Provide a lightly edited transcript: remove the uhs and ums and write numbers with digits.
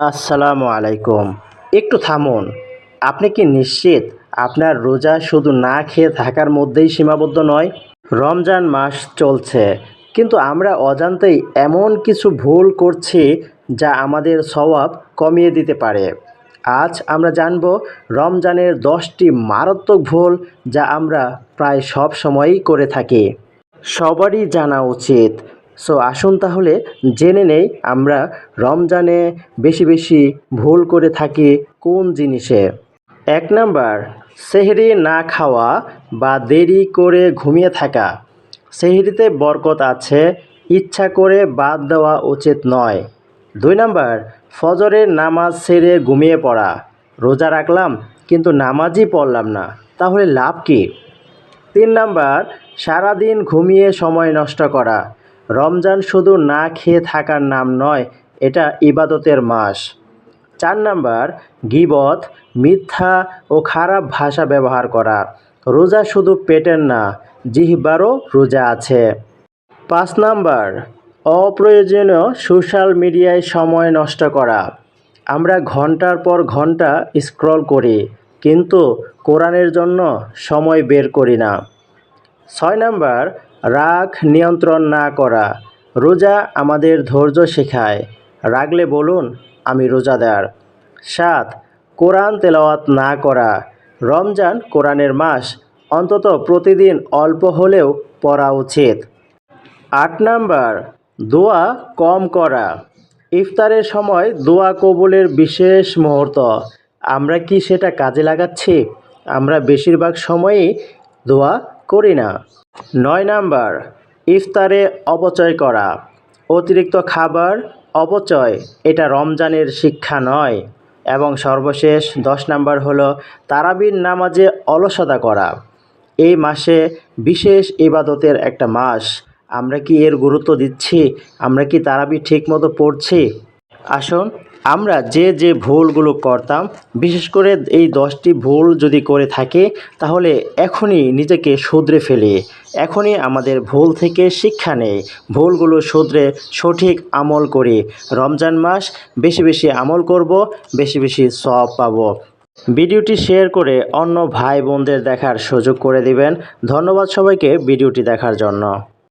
আসসালামু আলাইকুম। একটু থামুন। আপনি কি নিশ্চিত আপনার রোজা শুধু না খেয়ে থাকার মধ্যেই সীমাবদ্ধ নয়? রমজান মাস চলছে, কিন্তু আমরা অজান্তেই এমন কিছু ভুল করছি যা আমাদের সওয়াব কমিয়ে দিতে পারে। আজ আমরা জানব রমজানের 10টি মারাত্মক ভুল যা আমরা প্রায় সব সময়ই করে থাকি। সবারই জানা উচিত। সো আসুন তাহলে জেনে নেই আমরা রমজানে বেশি বেশি ভুল করে থাকি কোন জিনিসে। ১ নাম্বার, সেহরি না খাওয়া বা দেরি করে ঘুমিয়ে থাকা। সেহরিতে বরকত আছে, ইচ্ছা করে বাদ দেওয়া উচিত নয়। ২ নাম্বার, ফজরের নামাজ ছেড়ে ঘুমিয়ে পড়া। রোজা রাখলাম কিন্তু নামাজই পড়লাম না, তাহলে লাভ কী? ৩ নাম্বার, সারাদিন ঘুমিয়ে সময় নষ্ট করা। রমজান শুধু না খেয়ে থাকার নাম নয়, এটা ইবাদতের মাস। ৪ নাম্বার, গীবত, মিথ্যা ও খারাপ ভাষা ব্যবহার করা। রোজা শুধু পেটের না, জিহ্বারও রোজা আছে। ৫ নাম্বার, অপ্রয়োজনীয় সোশ্যাল মিডিয়ায় সময় নষ্ট করা। আমরা ঘন্টার পর ঘন্টা স্ক্রল করি, কিন্তু কোরআনের জন্য সময় বের করি না। ৬ নাম্বার, রাগ নিয়ন্ত্রণ না করা। রোজা আমাদের ধৈর্য শেখায়। রাগলে বলুন, আমি রোজাদার। ৭, কোরআন তেলাওয়াত না করা। রমজান কোরআনের মাস, অন্তত প্রতিদিন অল্প হলেও পড়া উচিত। ৮ নাম্বার, দোয়া কম করা। ইফতারের সময় দোয়া কবুলের বিশেষ মুহূর্ত। আমরা কি সেটা কাজে লাগাচ্ছি? আমরা বেশিরভাগ সময়ই দোয়া করি না। ৯ নাম্বার, ইফতারে অপচয় করা। অতিরিক্ত খাবার অপচয়, এটা রমজানের শিক্ষা নয়। এবং সর্বশেষ ১০ নাম্বার হলো তারাবির নামাজে অলসতা করা। এই মাসে বিশেষ ইবাদতের একটা মাস। আমরা কি এর গুরুত্ব দিচ্ছি? আমরা কি তারাবি ঠিকমতো পড়ছি? আসুন, আমরা যে ভুলগুলো করতাম, বিশেষ করে এই 10টি ভুল যদি করে থাকি, তাহলে এখনই নিজেকে শুধরে ফেলি। এখনই আমাদের ভুল থেকে শিক্ষা নেই, ভুলগুলো শুধরে সঠিক আমল করি। রমজান মাস বেশি বেশি আমল করব, বেশি বেশি সওয়াব পাবো। ভিডিওটি শেয়ার করে অন্য ভাই বোনদের দেখার সুযোগ করে দিবেন। ধন্যবাদ সবাইকে ভিডিওটি দেখার জন্য।